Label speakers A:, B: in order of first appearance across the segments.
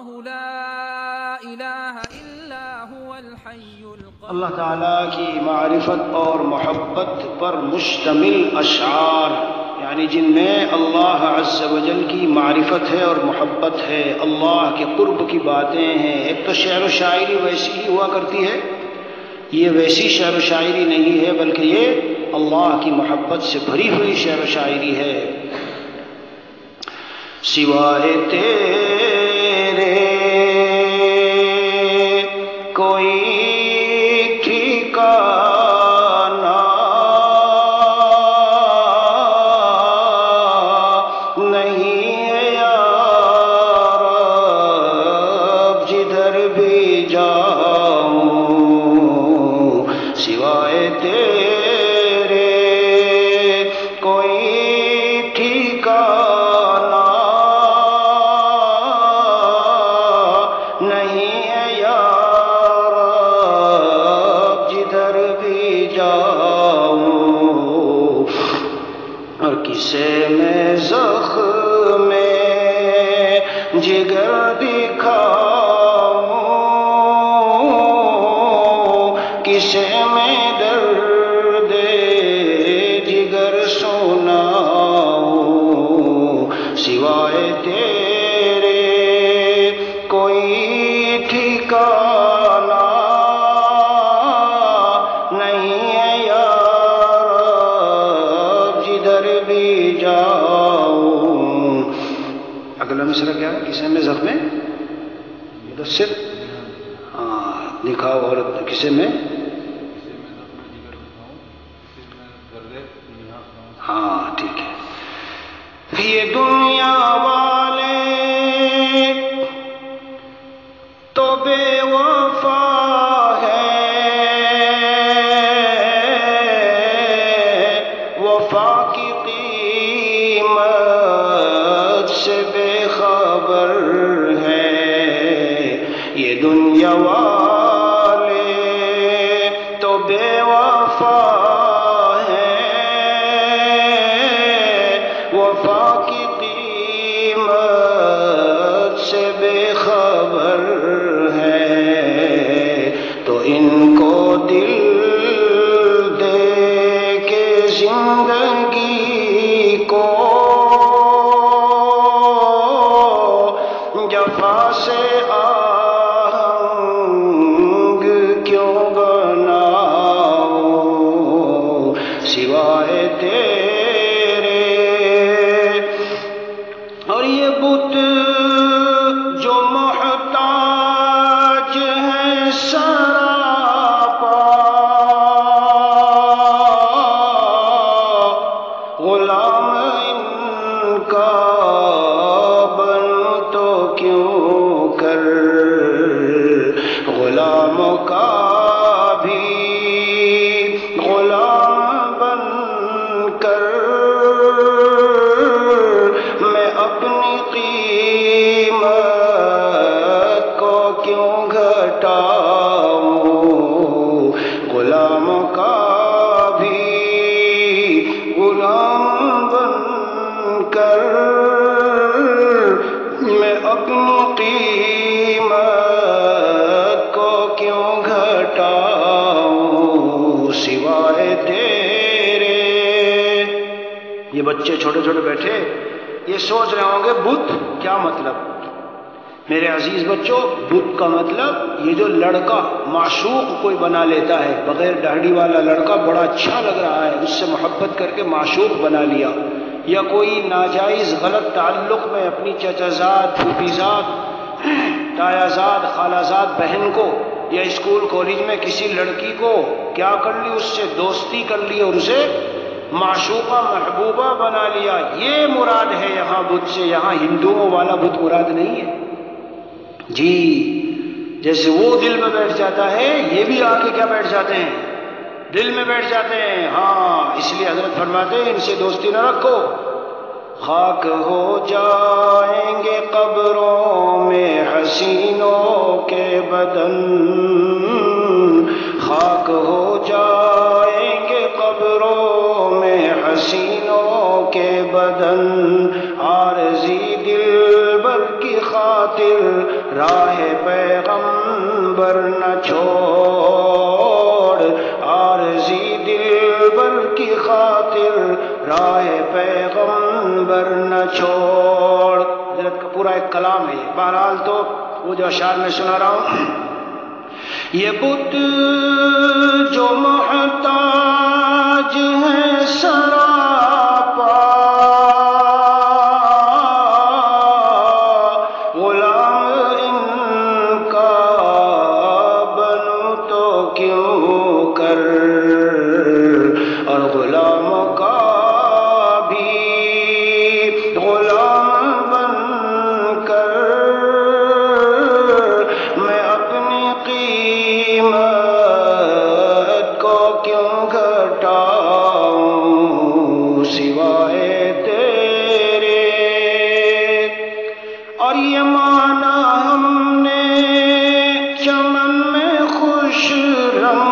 A: لا إله إلا هو الحي القيوم.
B: اللہ تعالیٰ کی معرفت اور محبت پر مشتمل اشعار، یعنی جن میں اللہ عز و جل کی معرفت ہے اور محبت ہے، اللہ کے قرب کی باتیں ہیں. ایک تو شعر و شاعری ویسی ہی ہوا کرتی ہے، یہ ویسی شعر و شاعری نہیں ہے بلکہ یہ اللہ کی محبت سے بھری ہوئی شعر و شاعری ہے. سوائے تیرے کوئی ٹھکانہ نہیں ہے یا رب، جدھر بھی جاؤں سوائے تیرے کوئی ٹھکانہ نہیں ہے یا رب، جدھر بھی جاؤں. اور کسے میں زخم جگر دکھاؤں، کسے میں درد جگر سناؤں، سوائے تیرے کوئی ٹھکانہ نہیں ہے یا رب، جدھر بھی جاؤں. اگلا مصرع کیا ہے؟ کسے میں زخم مدثر، ہاں دکھاؤ. اور کسے میں، ہاں ٹھیک ہے. یہ دنیا والے تو بے وفا ہے، وفا کی قیمت سے بے خبر ہے. یہ دنیا والے تو بے وفا ہے، وفا کی قیمت سے بے خبر ہے. تو ان کو دل دے کے زندگی کو جفا سے آہنگ کیوں بناؤں، سوائے تیرے. اور یہ بت جو محتاج ہیں سراپا، غلام ان کا بن تو کیوں کر، غلاموں کا بھی غلام بن کر میں اپنی قیمت کو کیوں گھٹاؤں، غلاموں کا بھی غلام بن کر میں اپنی قیمت کو کیوں گھٹاؤں، سوائے تیرے. یہ بچے چھوٹے چھوٹے بیٹھے یہ سوچ رہے ہوں گے بت کیا مطلب. میرے عزیز بچوں، بت کا مطلب یہ جو لڑکا معشوق کوئی بنا لیتا ہے، بغیر داڑھی والا لڑکا بڑا اچھا لگ رہا ہے، اس سے محبت کر کے معشوق بنا لیا، یا کوئی ناجائز غلط تعلق میں اپنی چچازاد، پھوپھیزاد، تایازاد، خالازاد بہن کو یا اسکول کالج میں کسی لڑکی کو کیا کر لی، اس سے دوستی کر لی اور اسے معشوقہ محبوبہ بنا لیا. یہ مراد ہے یہاں بت سے. یہاں ہندوؤں والا بت مراد نہیں ہے جی. جیسے وہ دل میں بیٹھ جاتا ہے، یہ بھی آ کے کیا بیٹھ جاتے ہیں، دل میں بیٹھ جاتے ہیں. ہاں اس لیے حضرت فرماتے ہیں ان سے دوستی نہ رکھو. خاک ہو جائیں گے قبروں میں حسینوں کے بدن، خاک ہو جائیں گے قبروں میں حسینوں کے بدن، عارضی دل بر کی خاک خاطر راہ پیغمبر نہ چھوڑ، عارضی دلبر کی خاطر راہ پیغمبر نہ چھوڑ۔ حضرت کا پورا ایک کلام ہے یہ۔ بہرحال تو وہ جو اشعار میں سنا رہا ہوں، یہ بت جو محتاج ہے سراپا، غلام ان کا بنوں تو کیوں کر، اور غلام کا بھی غلام بن کر میں اپنی قیمت کو کیوں گھٹاؤں سوائے تیرے۔ اور یہ مانا ہم نے چمن میں خوش رنگ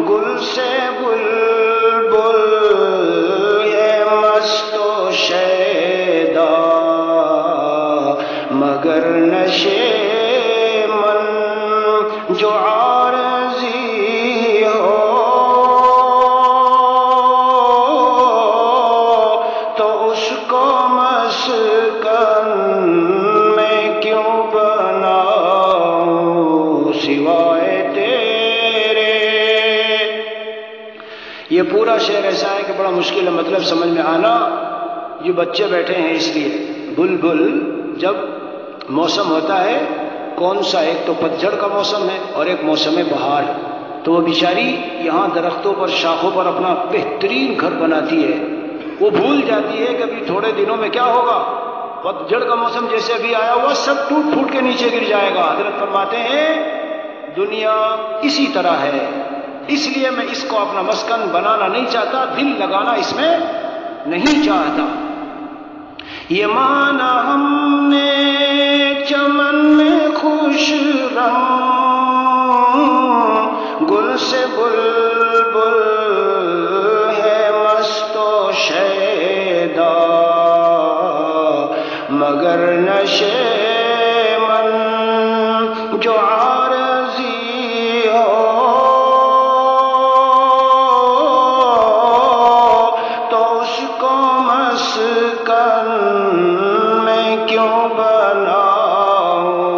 B: گل سے بلبل یہ مست و شیدا، مگر نشے من جو عارضی ہو تو اس کو مسکن میں کیوں بناؤں سوائے تیرے۔ یہ پورا شعر ایسا ہے کہ بڑا مشکل ہے مطلب سمجھ میں آنا۔ یہ بچے بیٹھے ہیں اس لیے بلبل جب موسم ہوتا ہے کون سا، ایک تو پتجھڑ کا موسم ہے اور ایک موسم بہار، تو وہ بیچاری یہاں درختوں پر شاخوں پر اپنا بہترین گھر بناتی ہے، وہ بھول جاتی ہے کہ ابھی تھوڑے دنوں میں کیا ہوگا، پتجھڑ کا موسم جیسے ابھی آیا ہوا سب ٹوٹ پھوٹ کے نیچے گر جائے گا۔ حضرت فرماتے ہیں دنیا اسی طرح ہے، اس لیے میں اس کو اپنا مسکن بنانا نہیں چاہتا، دل لگانا اس میں نہیں چاہتا۔ یہ مانا ہم نے چمن میں خوش رنگ گل سے بلبل ہے مست و شیدا، مگر نشے من جو عارضی ہو تو اس کو مسکن میں کیوں بناؤں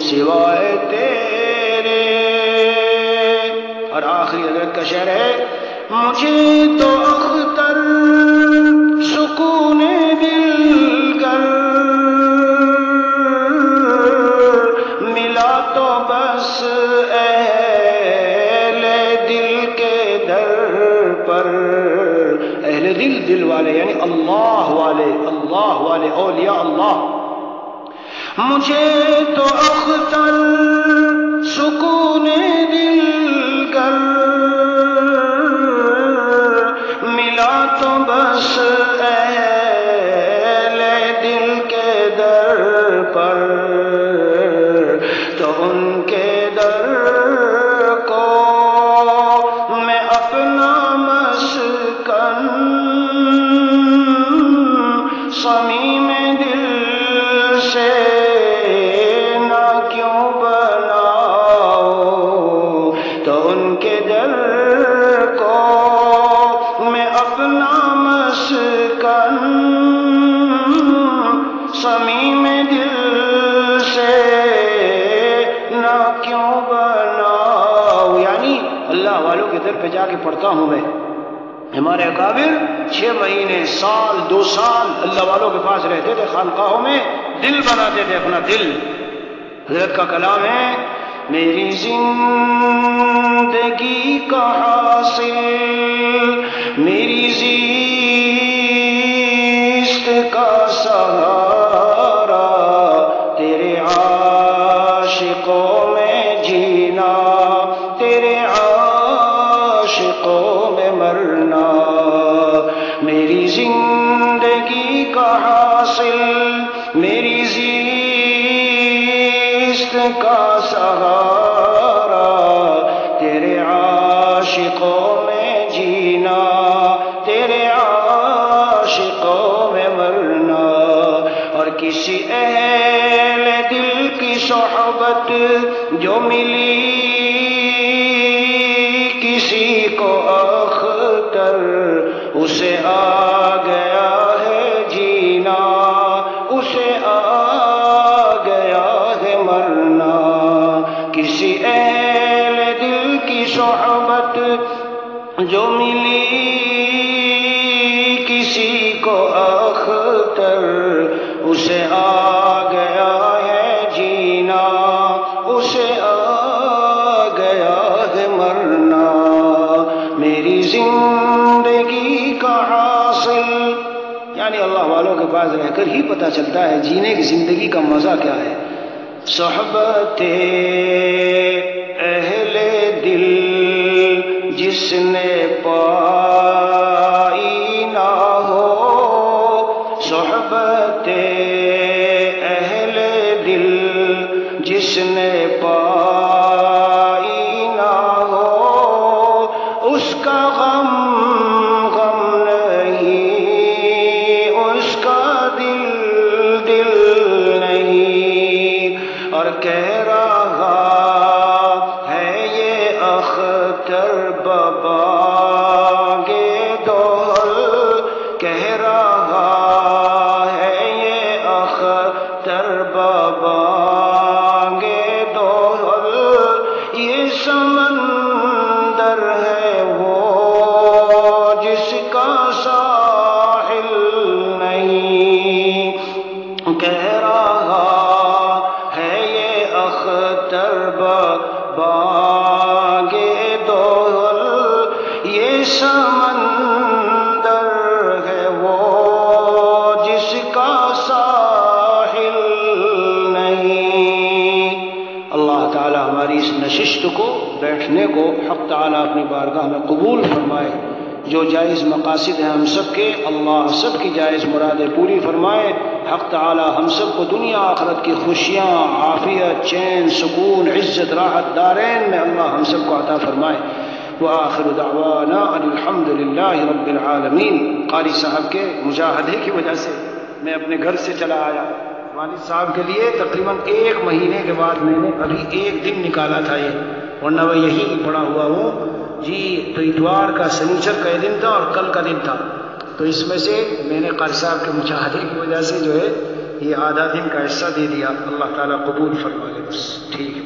B: سوائے تیرے۔ اور آخری حضرت کا شعر ہے، مجھے تو اختر سکون دل گر ملا تو بس اہل دل کے در پر، اہل دل دل والے یعنی اللہ والے اولیاء اللہ۔ مجھے تو اختر سکون دل گر ملا تو بس اہل دل کے در پر، تو ان کے در کو میں اپنا مسکن صمیم دل سے نہ کیوں بناؤں، تو ان کے در کو میں اپنا مسکن صمیم دل سے نہ کیوں بناؤں۔ یعنی اللہ والوں کے در پہ جا کے پڑھتا ہوں میں۔ ہمارے اکابر 6 مہینے سال 2 سال اللہ والوں کے پاس رہتے تھے، خانقاہوں میں دل بناتے تھے اپنا دل۔ حضرت کا کلام ہے، میری زندگی کا حاصل میری زیست کا سہارا تیرے عاشقوں میں جینا، تیرے عاشقوں میں مرنا، میری زندگی کا حاصل میری زیست کا سہارا تیرے عاشقوں میں جینا، تیرے عاشقوں میں مرنا۔ کسی اہل دل کی صحبت جو ملی کسی کو اختر اسے آ گیا ہے جینا، اسے آ گیا ہے مرنا۔ کسی اہل دل کی صحبت جو ملی کسی کو اختر اسے آ گیا ہے جینا، اسے آ گیا ہے مرنا۔ میری زندگی کا حاصل یعنی اللہ والوں کے پاس رہ کر ہی پتہ چلتا ہے جینے کی زندگی کا مزہ کیا ہے۔ صحبت اہل دل جس نے پائی نہ ہو، صحبت اہل دل جس نے پائی نہ ہو، اس کا غم غم نہیں، اس کا دل دل نہیں۔ اور کہہ رہا ہے یہ اختر بابا گے دوہل، کہہ رہا ہے یہ اختر بابا گے دوہل، یہ سمندر ہے وہ جس کا ساحل نہیں۔ کہہ رہا ہے یہ اختر بابا گے دوہل، یہ سمندر ہے وہ جس کا ساحل نہیں۔ اللہ تعالی ہماری اس نشست کو، بیٹھنے کو حق تعالی اپنی بارگاہ میں قبول فرمائے۔ جو جائز مقاصد ہیں ہم سب کے، اللہ سب کی جائز مرادیں پوری فرمائے۔ حق تعالی ہم سب کو دنیا آخرت کی خوشیاں، عافیت، چین، سکون، عزت، راحت دارین میں اللہ ہم سب کو عطا فرمائے۔ وآخر دعوانا الحمد للہ رب العالمین۔ قاری صاحب کے مجاہدے کی وجہ سے میں اپنے گھر سے چلا آیا۔ والد صاحب کے لیے تقریباً 1 مہینے کے بعد میں نے ابھی 1 دن نکالا تھا یہ، ورنہ میں یہی پڑا ہوا ہوں جی۔ تو اتوار کا سنیچر کا دن تھا اور کل کا دن تھا، تو اس میں سے میں نے قاری صاحب کے مجاہدے کی وجہ سے جو ہے یہ آدھا دن کا حصہ دے دیا۔ اللہ تعالیٰ قبول فرما لے، بس ٹھیک ہے۔